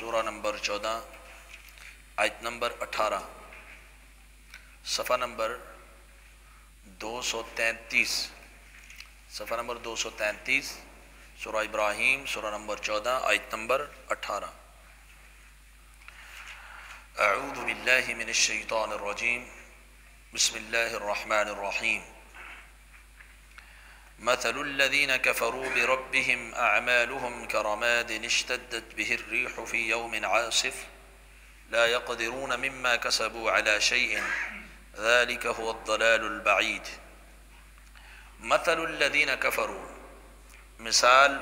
سورہ نمبر 14 آیت نمبر 18 صفحہ نمبر 233 صفحہ نمبر 233 سورہ ابراھیم سورہ نمبر 14 آیت نمبر 18 اعوذ باللہ من الشیطان الرجیم بسم اللہ الرحمن الرحیم مثل الذين كفروا بربهم أعمالهم كرماد اشتدت به الريح في يوم عاصف لا يقدرون مما كسبوا على شيء ذلك هو الضلال البعيد مثل الذين كفروا مثال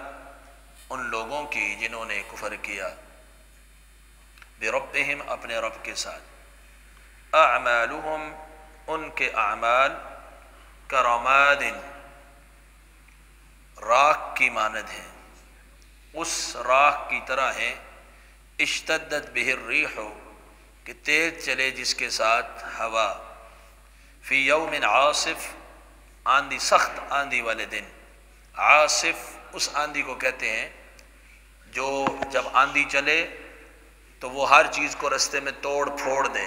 ان لوگوں کی جنہوں نے کفر کیا بربهم اپنے رب کے ساتھ اعمالهم ان کے اعمال کرماد راکھ کی مانند ہیں، اس راکھ کی طرح ہیں، اشتدت بہ الریح کہ تیز چلے جس کے ساتھ ہوا، فی یوم عاصف آندھی سخت آندھی والے دن، عاصف اس آندھی کو کہتے ہیں جو جب آندھی چلے تو وہ ہر چیز کو رستے میں توڑ پھوڑ دے،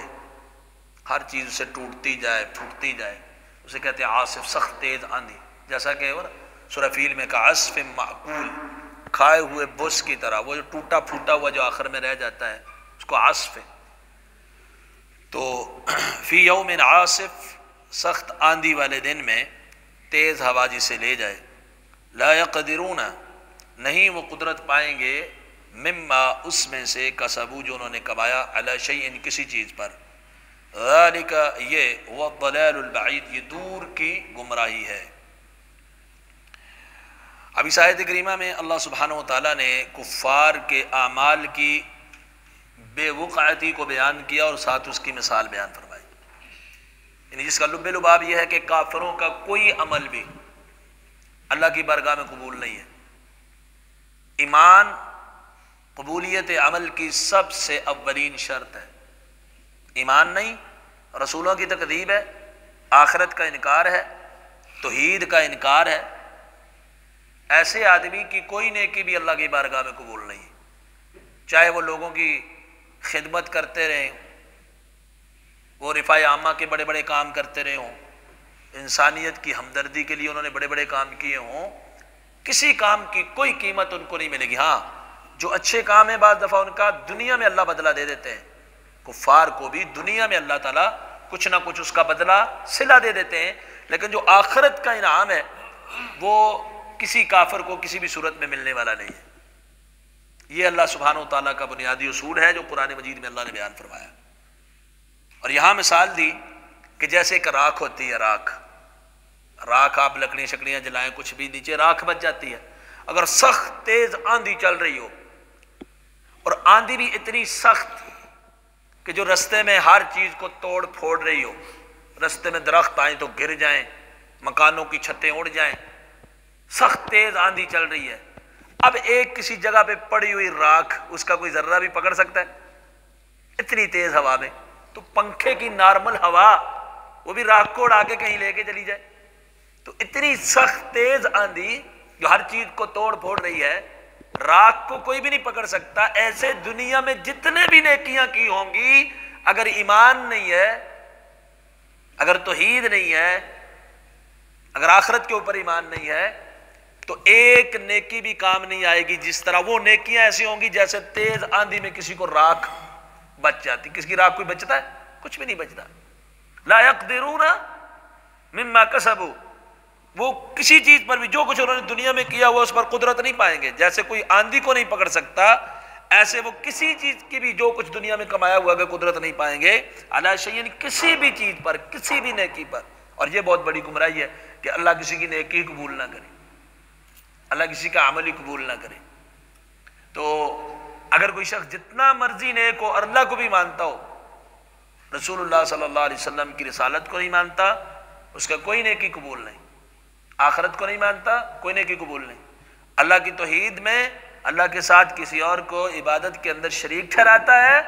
ہر چیز اسے ٹوٹتی جائے پھوٹتی جائے، اسے کہتے ہیں عاصف، سخت تیز آندھی، جیسا کہ سورہ فیل میں کہا عصف معقول، کھائے ہوئے بس کی طرح، وہ جو ٹوٹا پھوٹا ہوا جو آخر میں رہ جاتا ہے اس کو عصف ہے۔ تو فی یوم عاصف سخت آندھی والے دن میں تیز ہوا جسے لے جائے، لا یقدرون نہیں وہ قدرت پائیں گے، مما اس میں سے کسبو جو انہوں نے کمایا، علی شیء کسی چیز پر، ذالک یہ وہ الضلال البعید یہ دور کی گمراہی ہے۔ اب اس آیت کریمہ میں اللہ سبحانہ وتعالیٰ نے کفار کے اعمال کی بے وقعتی کو بیان کیا اور ساتھ اس کی مثال بیان فرمائی، یعنی جس کا لب لباب یہ ہے کہ کافروں کا کوئی عمل بھی اللہ کی بارگاہ میں قبول نہیں ہے۔ ایمان قبولیت عمل کی سب سے اولین شرط ہے، ایمان نہیں، رسولوں کی تکذیب ہے، آخرت کا انکار ہے، توحید کا انکار ہے، ایسے آدمی کی کوئی نیکی بھی اللہ کی بارگاہ میں قبول نہیں، چاہے وہ لوگوں کی خدمت کرتے رہے، وہ رفاع عامہ کے بڑے بڑے کام کرتے رہے ہوں، انسانیت کی ہمدردی کے لیے انہوں نے بڑے بڑے کام کیے ہوں، کسی کام کی کوئی قیمت ان کو نہیں ملے گی۔ ہاں جو اچھے کام ہیں بعض دفعہ ان کا دنیا میں اللہ بدلہ دے دیتے ہیں، کفار کو بھی دنیا میں اللہ تعالیٰ کچھ نہ کچھ اس کا بدلہ صلہ دے دیتے ہیں، لیکن جو آخرت کا انعام ہے وہ کسی کافر کو کسی بھی صورت میں ملنے والا نہیں ہے۔ یہ اللہ سبحانہ و تعالیٰ کا بنیادی اصول ہے جو قرآن مجید میں اللہ نے بیان فرمایا، اور یہاں مثال دی کہ جیسے ایک راکھ ہوتی ہے، راکھ آپ لکڑیاں شکڑیاں جلائیں کچھ بھی نیچے راکھ بچ جاتی ہے، اگر سخت تیز آندھی چل رہی ہو اور آندھی بھی اتنی سخت کہ جو رستے میں ہر چیز کو توڑ پھوڑ رہی ہو، رستے میں درخت آئیں تو گر جائیں، مکانوں کی چھتیں اڑ جائیں، سخت تیز آندھی چل رہی ہے، اب ایک کسی جگہ پہ پڑی ہوئی راکھ اس کا کوئی ذرہ بھی پکڑ سکتا ہے اتنی تیز ہوا میں؟ تو پنکھے کی نارمل ہوا وہ بھی راکھ کو اڑا کے کہیں لے کے چلی جائے، تو اتنی سخت تیز آندھی جو ہر چیز کو توڑ پھوڑ رہی ہے، راکھ کو کوئی بھی نہیں پکڑ سکتا۔ ایسے دنیا میں جتنے بھی نیکیاں کی ہوں گی، اگر ایمان نہیں ہے، اگر توحید نہیں ہے، اگر آخرت کے اوپر ایمان نہیں ہے، تو ایک نیکی بھی کام نہیں آئے گی، جس طرح وہ نیکیاں ایسی ہوں گی جیسے تیز آندھی میں کسی کو راکھ بچ جاتی۔ کس کی راکھ کوئی بچتا ہے؟ کچھ بھی نہیں بچتا۔ لا یقدرون مما کسبوا، وہ کسی چیز پر بھی جو کچھ انہوں نے دنیا میں کیا ہوا اس پر قدرت نہیں پائیں گے، جیسے کوئی آندھی کو نہیں پکڑ سکتا ایسے وہ کسی چیز کی بھی جو کچھ دنیا میں کمایا ہوا ہے قدرت نہیں پائیں گے، علی شیء کسی بھی چیز پر، کسی بھی نیکی پر۔ اور یہ بہت بڑی گمراہی ہے کہ اللہ کسی کی نیکی قبول نہ کرے، اللہ کسی کا عمل ہی قبول نہ کرے۔ تو اگر کوئی شخص جتنا مرضی نیک ہو اور اللہ کو بھی مانتا ہو، رسول اللہ صلی اللہ علیہ وسلم کی رسالت کو نہیں مانتا، اس کا کوئی نیکی قبول نہیں، آخرت کو نہیں مانتا، کوئی نیکی قبول نہیں، اللہ کی توحید میں اللہ کے ساتھ کسی اور کو عبادت کے اندر شریک ٹھہراتا ہے،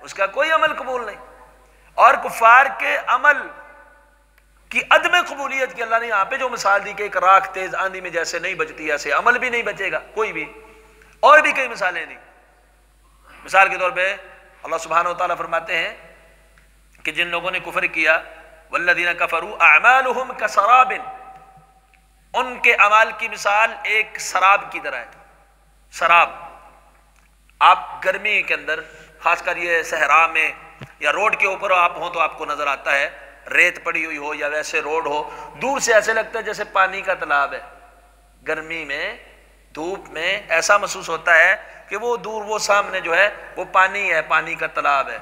اس کا کوئی عمل قبول نہیں۔ اور کفار کے عمل کی عدم قبولیت کی اللہ نے یہاں پہ جو مثال دی کہ ایک راکھ تیز آندھی میں جیسے نہیں بچتی، ایسے عمل بھی نہیں بچے گا کوئی بھی، اور بھی کئی مثالیں دی۔ مثال کے طور پہ اللہ سبحانہ و تعالیٰ فرماتے ہیں کہ جن لوگوں نے کفر کیا والذین کفروا اعمالہم کسراب، ان کے اعمال کی مثال ایک سراب کی طرح ہے. سراب آپ گرمی کے اندر خاص کر یہ صحرا میں یا روڈ کے اوپر آپ ہوں تو آپ کو نظر آتا ہے، ریت پڑی ہوئی ہو یا ویسے روڈ ہو، دور سے ایسے لگتا ہے جیسے پانی کا تالاب ہے. گرمی میں دھوپ میں ایسا محسوس ہوتا ہے کہ وہ دور وہ سامنے جو ہے وہ پانی ہے، پانی کا تالاب ہے.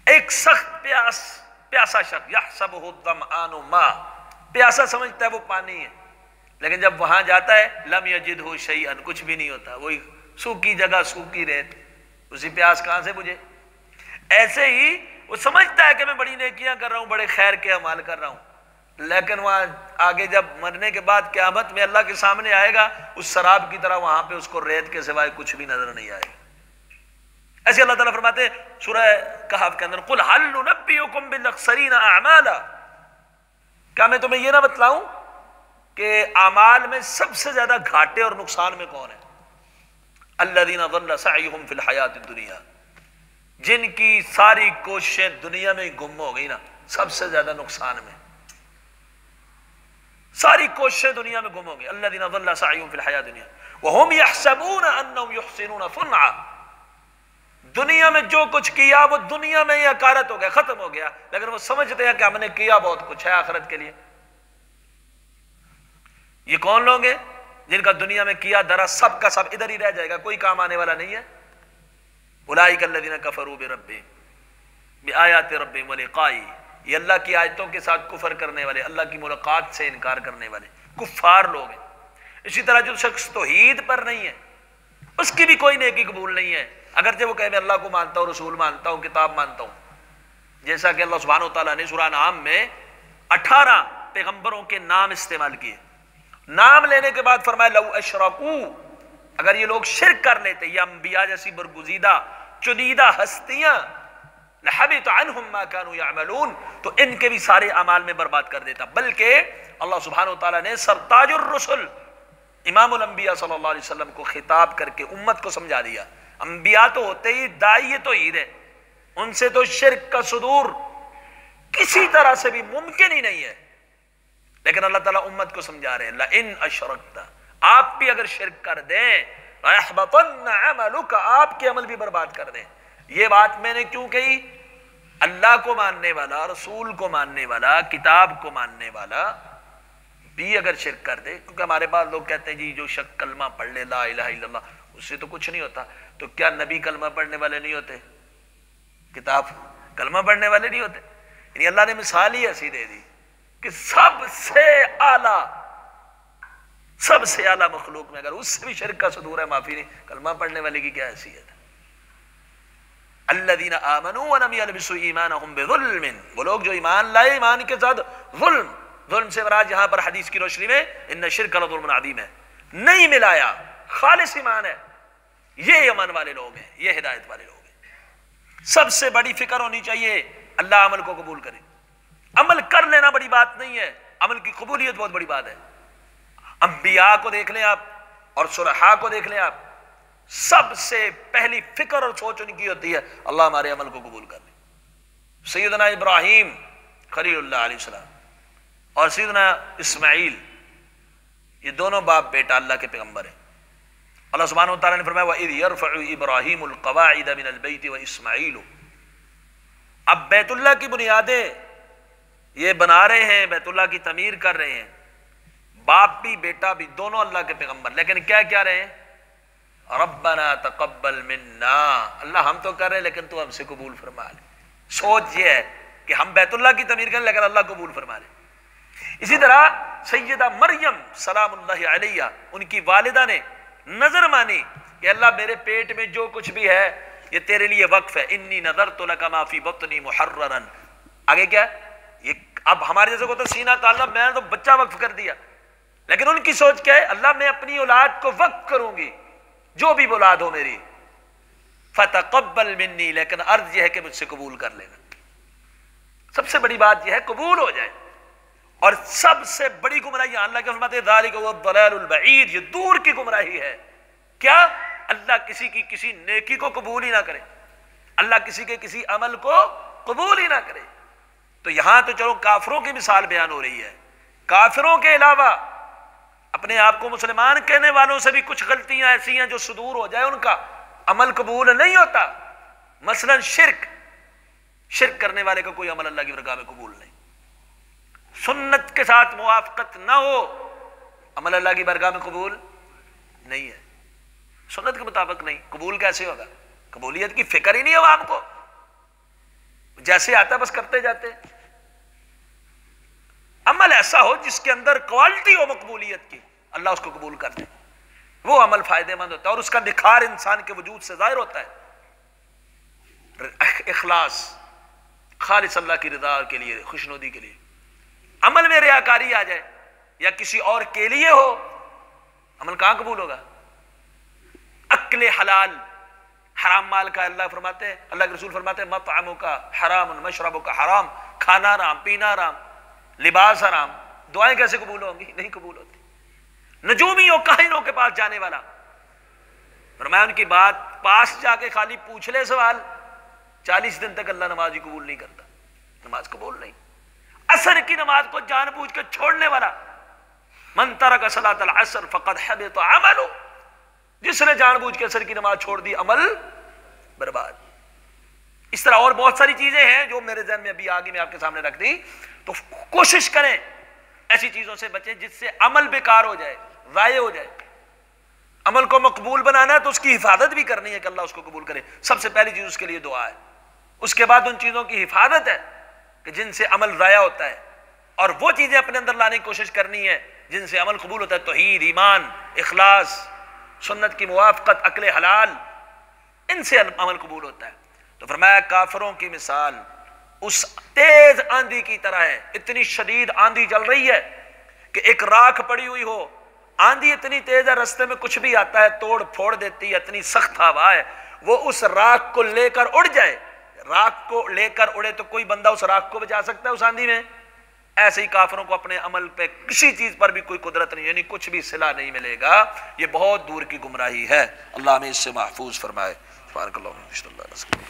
ایک سخت پیاسا شخص یحسبہ الظمآن ماء، پیاسا سمجھتا ہے وہ پانی ہے، لیکن جب وہاں جاتا ہے لم یجدہ شیئا، کچھ بھی نہیں ہوتا، وہی سوکھی جگہ سوکھی ریت، اسی پیاس کہاں سے بجھے. ایسے ہی وہ سمجھتا ہے کہ میں بڑی نیکیاں کر رہا ہوں، بڑے خیر کے اعمال کر رہا ہوں، لیکن وہاں آگے جب مرنے کے بعد قیامت میں اللہ کے سامنے آئے گا اس سراب کی طرح وہاں پہ اس کو ریت کے سوائے کچھ بھی نظر نہیں آئے گا. ایسے اللہ تعالیٰ فرماتے ہیں سورہ کہف کے اندر قل هل ننبئکم بالاخسرین اعمالا، کیا میں تمہیں یہ نہ بتلاؤں کہ اعمال میں سب سے زیادہ گھاٹے اور نقصان میں کون ہے؟ الذین ضل سعیہم فی الحیاۃ الدنیا، جن کی ساری کوششیں دنیا میں گم ہو گئی نا، سب سے زیادہ نقصان میں، ساری کوششیں دنیا میں گم ہو گئی. الذین ضل سعیہم فی الحیاۃ الدنیا وہم یحسبون انہم یحسنون صنعا، دنیا میں جو کچھ کیا وہ دنیا میں ہی حقارت ہو گیا، ختم ہو گیا، لیکن وہ سمجھتے ہیں کہ ہم نے کیا بہت کچھ ہے آخرت کے لیے. یہ کون لوگ ہیں جن کا دنیا میں کیا درا سب کا سب ادھر ہی رہ جائے گا، کوئی کام آنے والا نہیں ہے. اولئک الذین کفروا بربہم بآیات ربہم ولقائہ، یہ اللہ کی آیتوں کے ساتھ کفر کرنے والے، اللہ کی ملاقات سے انکار کرنے والے کفار لوگ ہیں. اسی طرح جو شخص توحید پر نہیں ہے اس کی بھی کوئی نیکی قبول نہیں ہے، اگرچہ وہ کہے میں اللہ کو مانتا ہوں، رسول مانتا ہوں، کتاب مانتا ہوں. جیسا کہ اللہ سبحانہ وتعالیٰ نے سورہ انعام میں 18 پیغمبروں کے نام استعمال کیے. نام لینے کے بعد فرمایا لو اشرکوا، اگر یہ لوگ شرک کر لیتے، یہ انبیاء جیسی برگزیدہ چنیدہ ہستیاں، لحبط عنہم ما كانوا يعملون، تو ان کے بھی سارے اعمال میں برباد کر دیتا. بلکہ اللہ سبحانہ وتعالیٰ نے سرتاج الرسل امام الانبیاء صلی اللہ علیہ وسلم کو خطاب کر کے امت کو سمجھا دیا، انبیاء تو ہوتے ہی داعی توحید ہے، ان سے تو شرک کا صدور کسی طرح سے بھی ممکن ہی نہیں ہے، لیکن اللہ تعالیٰ امت کو سمجھا رہے ہیں لئن اشرکت، آپ بھی اگر شرک کر دیں لَيَحْبَطَنَّ عَمَلُكَ، آپ کے عمل بھی برباد کر دیں. یہ بات میں نے کیوں کہی؟ اللہ کو ماننے والا، رسول کو ماننے والا، کتاب کو ماننے والا بھی اگر شرک کر دے، کیونکہ ہمارے بعض لوگ کہتے ہیں جی جو شخص کلمہ پڑھ لے لا الہ الا اللہ اس سے تو کچھ نہیں ہوتا. تو کیا نبی کلمہ پڑھنے والے نہیں ہوتے؟ کتاب کلمہ پڑھنے والے نہیں ہوتے؟ یعنی اللہ نے مثال ہی ایسی دے دی کہ سب سے اعلیٰ مخلوق میں اگر اس سے بھی شرک کا صدور ہے، معافی نہیں، کلمہ پڑھنے والے کی کیا حیثیت ہے؟ الذین آمنوا ولم یلبسوا ایمانہم بظلم، وہ لوگ جو ایمان لائے ایمان کے ساتھ ظلم سے مراد یہاں پر حدیث کی روشنی میں ان شرک لظلم عظیم ہے، نہیں ملایا، خالص ایمان ہے، یہ ایمان والے لوگ ہیں، یہ ہدایت والے لوگ ہیں. سب سے بڑی فکر ہونی چاہیے اللہ عمل کو قبول کرے. عمل کر لینا بڑی بات نہیں ہے، عمل کی قبولیت بہت بڑی بات ہے. انبیاء کو دیکھ لیں آپ اور صلحاء کو دیکھ لیں آپ، سب سے پہلی فکر اور سوچ ان کی ہوتی ہے اللہ ہمارے عمل کو قبول کر لے. سیدنا ابراھیم خلیل اللہ علیہ السلام اور سیدنا اسماعیل، یہ دونوں باپ بیٹا اللہ کے پیغمبر ہیں. اللہ سبحانہ وتعالیٰ نے فرمایا وَإِذْ يَرْفَعُ إِبْرَاهِيمُ الْقَوَاعِدَ مِنَ الْبَيْتِ وَإِسْمَعِيلُ، اب بیت اللہ کی بنیادیں یہ بنا رہے ہیں، بیت اللہ کی تعمیر کر رہے ہیں، باپ بھی بیٹا بھی دونوں اللہ کے پیغمبر، لیکن کیا رہے ہیں؟ ربنا تقبل منا، اللہ ہم تو کر رہے ہیں لیکن تو ہم سے قبول فرما لے. سوچ یہ ہے کہ ہم بیت اللہ کی تعمیر کریں لیکن اللہ قبول فرما لے. اسی طرح سیدہ مریم سلام اللہ علیہ، ان کی والدہ نے نظر مانی کہ اللہ میرے پیٹ میں جو کچھ بھی ہے یہ تیرے لیے وقف ہے، انی نذرت لک ما فی بطنی محررا. آگے کیا؟ یہ اب ہمارے جیسے کو تو سینہ تعالیٰ میں نے تو بچہ وقف کر دیا، لیکن ان کی سوچ کیا ہے؟ اللہ میں اپنی اولاد کو وقف کروں گی، جو بھی اولاد ہو میری، فتقبل منی، لیکن عرض یہ ہے کہ مجھ سے قبول کر لینا. سب سے بڑی بات یہ ہے قبول ہو جائے. اور سب سے بڑی گمراہی اللہ کے فرماتے ہیں ذالک هو الضلال البعید، یہ دور کی گمراہی ہے. کیا؟ اللہ کسی کی کسی نیکی کو قبول ہی نہ کرے، اللہ کسی کے کسی عمل کو قبول ہی نہ کرے۔ تو یہاں تو چلو کافروں کی مثال بیان ہو رہی ہے، کافروں کے علاوہ اپنے آپ کو مسلمان کہنے والوں سے بھی کچھ غلطیاں ایسی ہیں جو صدور ہو جائے ان کا عمل قبول نہیں ہوتا۔ مثلا شرک کرنے والے کا کوئی عمل اللہ کی بارگاہ میں قبول نہیں، سنت کے ساتھ موافقت نہ ہو عمل اللہ کی بارگاہ میں قبول نہیں ہے، سنت کے مطابق نہیں، قبول کیسے ہوگا؟ قبولیت کی فکر ہی نہیں عوام کو، جیسے آتا بس کرتے جاتے۔ عمل ایسا ہو جس کے اندر کوالٹی ہو مقبولیت کی، اللہ اس کو قبول کر دے، وہ عمل فائدہ مند ہوتا ہے اور اس کا نکھار انسان کے وجود سے ظاہر ہوتا ہے۔ اخلاص، خالص اللہ کی رضا کے لیے، خوشنودی کے لیے۔ عمل میں ریاکاری آ جائے یا کسی اور کے لیے ہو، عمل کہاں قبول ہوگا؟ اکل حلال، حرام مال کا اللہ فرماتے ہیں، اللہ کے رسول فرماتے ہیں مطعموں کا حرام مشربوں کا حرام، کھانا حرام، پینا حرام، لباس حرام، دعائیں کیسے قبول ہوں گی؟ نہیں قبول ہوتی۔ نجومیوں کاہنوں کے پاس جانے والا، فرمایا ان کی بات پاس جا کے خالی پوچھ لے سوال، 40 دن تک اللہ نماز ہی قبول نہیں کرتا، نماز قبول نہیں۔ عصر کی نماز کو جان بوجھ کے چھوڑنے والا، من ترک صلاۃ العصر فقد حبط عملہ، جس نے جان بوجھ کے عصر کی نماز چھوڑ دی عمل برباد۔ اس طرح اور بہت ساری چیزیں ہیں جو میرے ذہن میں ابھی آگے میں آپ کے سامنے رکھ دی، تو کوشش کریں ایسی چیزوں سے بچیں جس سے عمل بیکار ہو جائے، ضائع ہو جائے۔ عمل کو مقبول بنانا ہے تو اس کی حفاظت بھی کرنی ہے کہ اللہ اس کو قبول کرے، سب سے پہلی چیز اس کے لیے دعا ہے، اس کے بعد ان چیزوں کی حفاظت ہے کہ جن سے عمل ضائع ہوتا ہے، اور وہ چیزیں اپنے اندر لانے کی کوشش کرنی ہے جن سے عمل قبول ہوتا ہے، توحید، ایمان، اخلاص، سنت کی موافقت، عقل حلال، ان سے عمل قبول ہوتا ہے۔ تو فرمایا کافروں کی مثال اس تیز آندھی کی طرح ہے، اتنی شدید آندھی چل رہی ہے کہ ایک راکھ پڑی ہوئی ہو، آندھی اتنی تیز ہے رستے میں کچھ بھی آتا ہے توڑ پھوڑ دیتی ہے، اتنی سخت ہوا ہے، وہ اس راکھ کو لے کر اڑ جائے، راکھ کو لے کر اڑے تو کوئی بندہ اس راکھ کو بچا سکتا ہے اس آندھی میں؟ ایسے ہی کافروں کو اپنے عمل پہ کسی چیز پر بھی کوئی قدرت نہیں، یعنی کچھ بھی صلہ نہیں ملے گا، یہ بہت دور کی گمراہی ہے۔ اللہ ہمیں اس سے محفوظ فرمائے۔ سبحانک اللہم و بحمدک۔